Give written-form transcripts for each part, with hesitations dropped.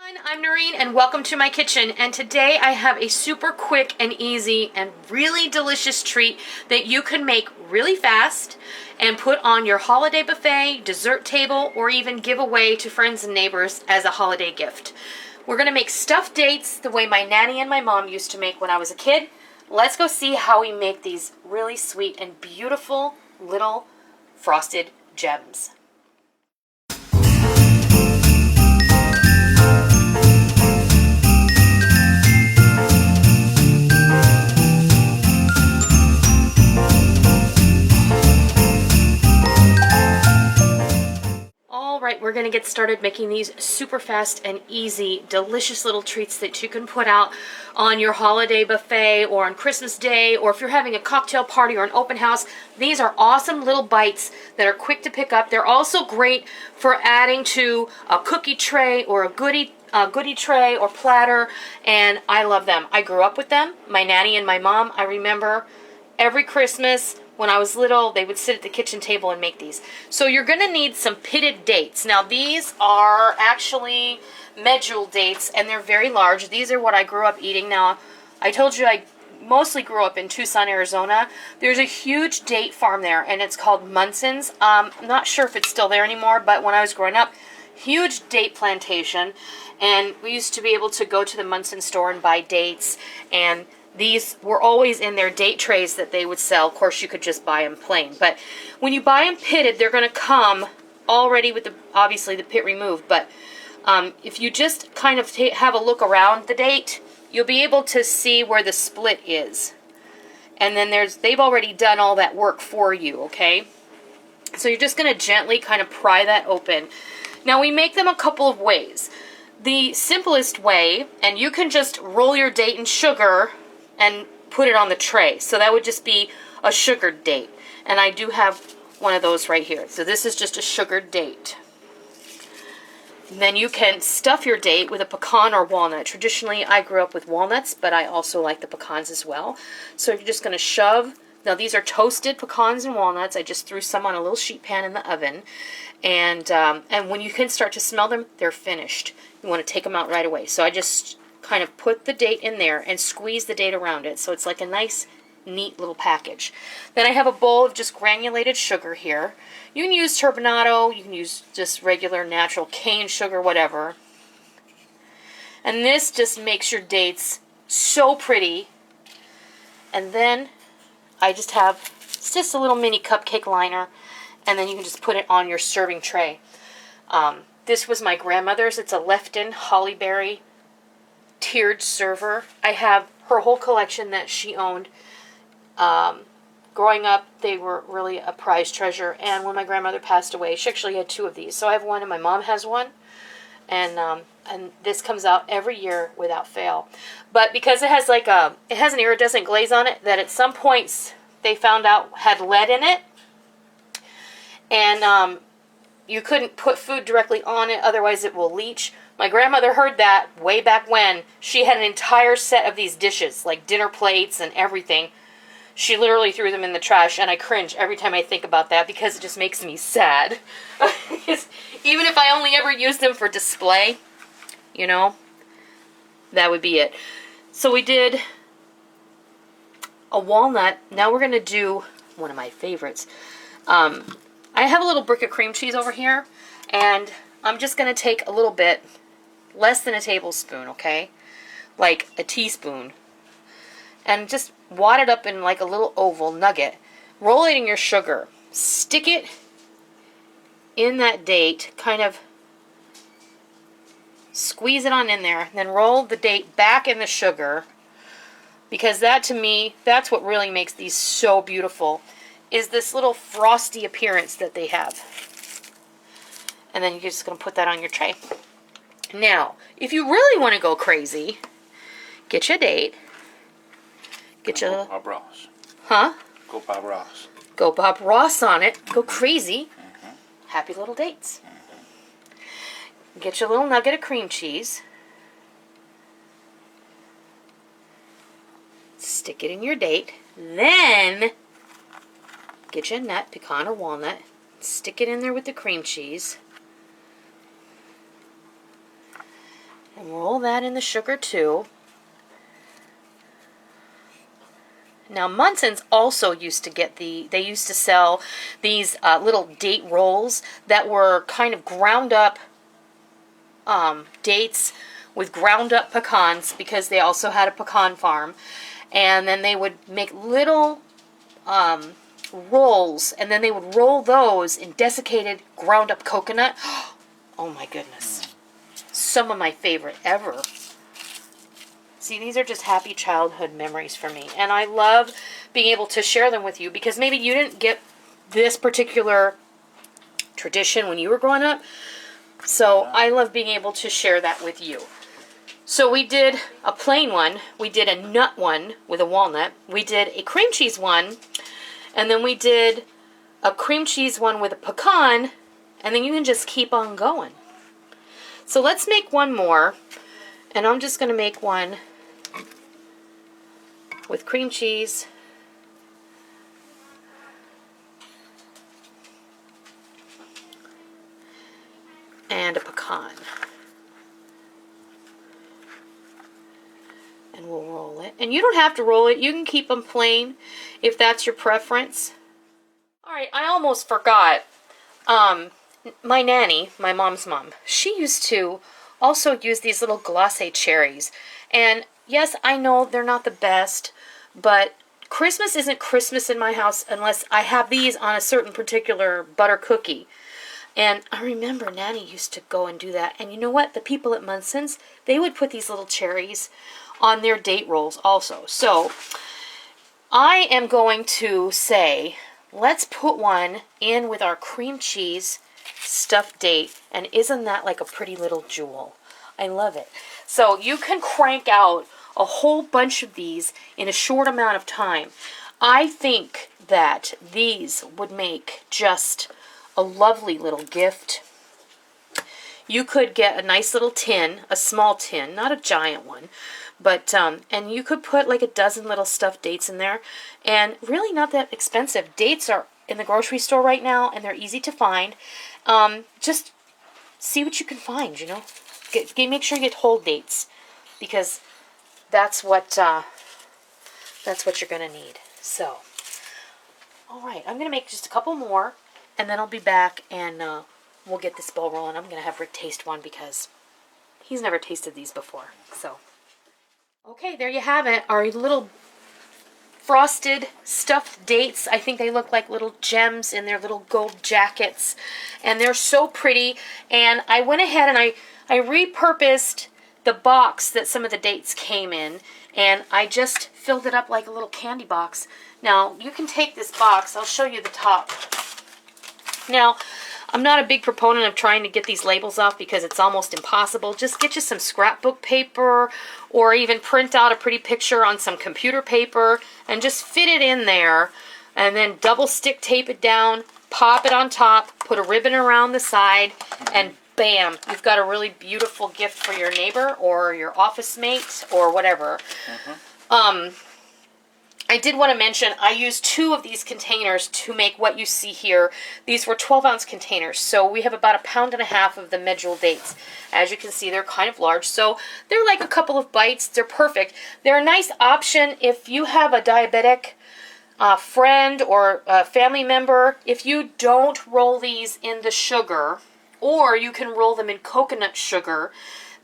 I'm Noreen and welcome to my kitchen, and today I have a super quick and easy and really delicious treat that you can make really fast and put on your holiday buffet, dessert table, or even give away to friends and neighbors as a holiday gift. We're going to make stuffed dates the way my nanny and my mom used to make when I was a kid. Let's go see how we make these really sweet and beautiful little frosted gems. Alright, we're going to get started making these super fast and easy, delicious little treats that you can put out on your holiday buffet or on Christmas Day, or if you're having a cocktail party or an open house. These are awesome little bites that are quick to pick up. They're also great for adding to a cookie tray or a goodie tray or platter, and I love them. I grew up with them. My nanny and my mom, I remember every Christmas when I was little, they would sit at the kitchen table and make these. So you're going to need some pitted dates. Now these are actually medjool dates, and they're very large. These are what I grew up eating. Now, I told you I mostly grew up in Tucson, Arizona. There's a huge date farm there, and it's called Munson's. I'm not sure if it's still there anymore, but when I was growing up, huge date plantation, and we used to be able to go to the Munson store and buy dates, and these were always in their date trays that they would sell. Of course, you could just buy them plain. But when you buy them pitted, they're going to come already with obviously the pit removed. But if you just kind of have a look around the date, you'll be able to see where the split is. And then they've already done all that work for you, okay? So you're just going to gently kind of pry that open. Now, we make them a couple of ways. The simplest way, and you can just roll your date in sugar and put it on the tray. So that would just be a sugared date. And I do have one of those right here. So this is just a sugared date. And then you can stuff your date with a pecan or walnut. Traditionally, I grew up with walnuts, but I also like the pecans as well. So you're just going to shove. Now these are toasted pecans and walnuts. I just threw some on a little sheet pan in the oven. And when you can start to smell them, they're finished. You want to take them out right away. So I just kind of put the date in there and squeeze the date around it, so it's like a nice, neat little package. Then I have a bowl of just granulated sugar here. You can use turbinado, you can use just regular natural cane sugar, whatever. And this just makes your dates so pretty. And then I just have just a little mini cupcake liner, and then you can just put it on your serving tray. This was my grandmother's. It's a Lefton Hollyberry tiered server. I have her whole collection that she owned. Growing up, they were really a prized treasure, and when my grandmother passed away, she actually had two of these. So I have one and my mom has one, and this comes out every year without fail. But because it has an iridescent glaze on it that at some points they found out had lead in it, and you couldn't put food directly on it, otherwise it will leach. My grandmother heard that way back when. She had an entire set of these dishes, like dinner plates and everything. She literally threw them in the trash, and I cringe every time I think about that because it just makes me sad. Even if I only ever used them for display, you know, that would be it. So we did a walnut. Now we're going to do one of my favorites. I have a little brick of cream cheese over here, and I'm just going to take a little bit, less than a tablespoon, okay? Like a teaspoon. And just wad it up in like a little oval nugget. Roll it in your sugar. Stick it in that date. Kind of squeeze it on in there. Then roll the date back in the sugar. Because that, to me, that's what really makes these so beautiful, is this little frosty appearance that they have. And then you're just going to put that on your tray. Now, if you really want to go crazy, get your date. Get your... Bob Ross. Huh? Go Bob Ross. Go Bob Ross on it. Go crazy. Mm-hmm. Happy little dates. Mm-hmm. Get your little nugget of cream cheese. Stick it in your date. Then, get you a nut, pecan or walnut. Stick it in there with the cream cheese. And roll that in the sugar too. Now, Munson's also used to get they used to sell these little date rolls that were kind of ground up dates with ground up pecans, because they also had a pecan farm. And then they would make little rolls, and then they would roll those in desiccated ground up coconut. Oh my goodness. Some of my favorite ever. See, these are just happy childhood memories for me. And I love being able to share them with you, because maybe you didn't get this particular tradition when you were growing up. So I love being able to share that with you. So we did a plain one. We did a nut one with a walnut. We did a cream cheese one. And then we did a cream cheese one with a pecan. And then you can just keep on going. So let's make one more. And I'm just going to make one with cream cheese and a pecan. And we'll roll it. And you don't have to roll it. You can keep them plain if that's your preference. Alright, I almost forgot. My nanny, my mom's mom, she used to also use these little glacé cherries. And yes, I know they're not the best, but Christmas isn't Christmas in my house unless I have these on a certain particular butter cookie. And I remember Nanny used to go and do that. And you know what? The people at Munson's, they would put these little cherries on their date rolls also. So I am going to say, let's put one in with our cream cheese stuffed date. And isn't that like a pretty little jewel? I love it. So you can crank out a whole bunch of these in a short amount of time. I think that these would make just a lovely little gift. You could get a nice little tin, a small tin, not a giant one, but and you could put like a dozen little stuffed dates in there, and really not that expensive. Dates are in the grocery store right now, and they're easy to find. Just see what you can find, you know. Make sure you get whole dates, because that's what you're gonna need. So, all right, I'm gonna make just a couple more, and then I'll be back, and we'll get this ball rolling. I'm gonna have Rick taste one because he's never tasted these before. So, okay, there you have it. Our little frosted stuffed dates. I think they look like little gems in their little gold jackets, and they're so pretty. And I went ahead and I repurposed the box that some of the dates came in, and I just filled it up like a little candy box. Now, you can take this box. I'll show you the top. Now, I'm not a big proponent of trying to get these labels off because it's almost impossible. Just get you some scrapbook paper, or even print out a pretty picture on some computer paper and just fit it in there, and then double stick tape it down, pop it on top, put a ribbon around the side, and bam, you've got a really beautiful gift for your neighbor or your office mate or whatever. I did want to mention, I used 2 of these containers to make what you see here. These were 12-ounce containers, so we have about 1.5 pounds of the medjool dates. As you can see, they're kind of large, so they're like a couple of bites. They're perfect. They're a nice option if you have a diabetic friend or a family member. If you don't roll these in the sugar, or you can roll them in coconut sugar,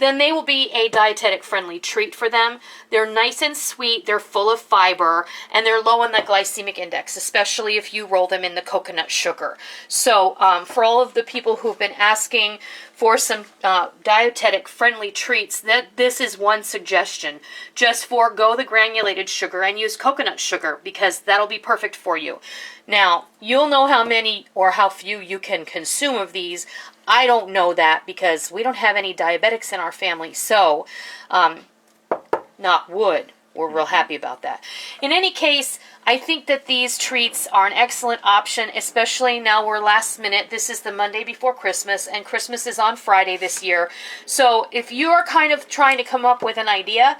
then they will be a dietetic-friendly treat for them. They're nice and sweet, they're full of fiber, and they're low on the glycemic index, especially if you roll them in the coconut sugar. So for all of the people who've been asking for some dietetic-friendly treats, this is one suggestion. Just forego the granulated sugar and use coconut sugar, because that'll be perfect for you. Now, you'll know how many or how few you can consume of these. I don't know that because we don't have any diabetics in our family, so knock wood, we're real happy about that. In any case, I think that these treats are an excellent option, especially now we're last minute. This is the Monday before Christmas, and Christmas is on Friday this year. So if you are kind of trying to come up with an idea,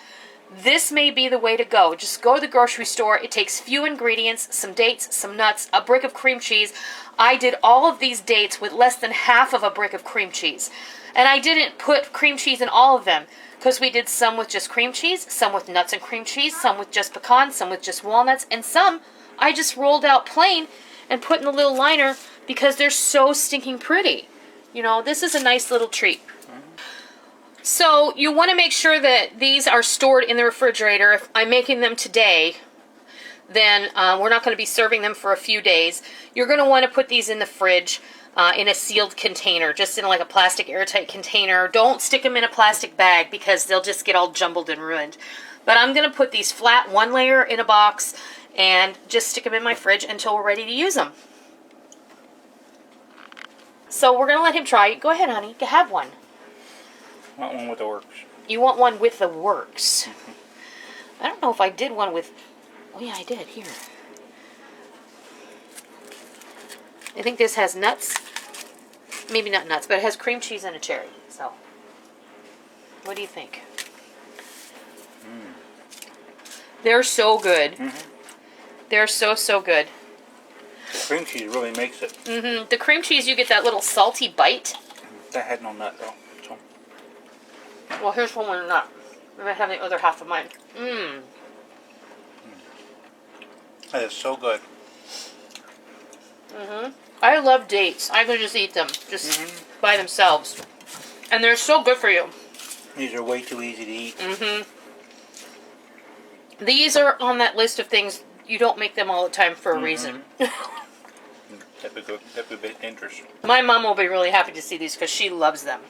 this may be the way to go. Just go to the grocery store. It takes few ingredients, some dates, some nuts, a brick of cream cheese. I did all of these dates with less than half of a brick of cream cheese. And I didn't put cream cheese in all of them because we did some with just cream cheese, some with nuts and cream cheese, some with just pecans, some with just walnuts, and some I just rolled out plain and put in the little liner because they're so stinking pretty. You know, this is a nice little treat. So you want to make sure that these are stored in the refrigerator. If I'm making them today, then we're not going to be serving them for a few days. You're going to want to put these in the fridge in a sealed container, just in like a plastic airtight container. Don't stick them in a plastic bag because they'll just get all jumbled and ruined. But I'm going to put these flat one layer in a box and just stick them in my fridge until we're ready to use them. So we're going to let him try. Go ahead, honey. Have one. I want one with the works. You want one with the works. I don't know if I did one with... Oh, yeah, I did. Here. I think this has nuts. Maybe not nuts, but it has cream cheese and a cherry. So, what do you think? They're so good. They're so, so good. The cream cheese really makes it. The cream cheese, you get that little salty bite. That had no nut, though. So. Well, here's one with a nut. Maybe I have the other half of mine. That is so good. I love dates. I could just eat them just by themselves. And they're so good for you. These are way too easy to eat. These are on that list of things you don't make them all the time for a reason. That'd be good. That'd be dangerous. My mom will be really happy to see these because she loves them.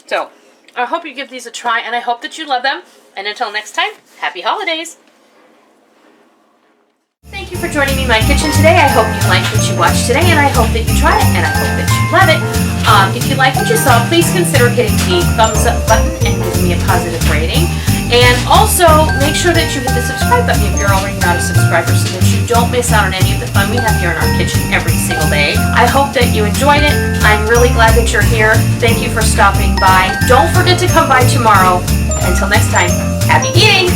So, I hope you give these a try, and I hope that you love them. And until next time, happy holidays! Thank you for joining me in my kitchen today. I hope you liked what you watched today, and I hope that you try it, and I hope that you love it. If you like what you saw, please consider hitting the thumbs up button and giving me a positive rating. And also, make sure that you hit the subscribe button if you're already not a subscriber so that you don't miss out on any of the fun we have here in our kitchen every single day. I hope that you enjoyed it. I'm really glad that you're here. Thank you for stopping by. Don't forget to come by tomorrow. Until next time, happy eating!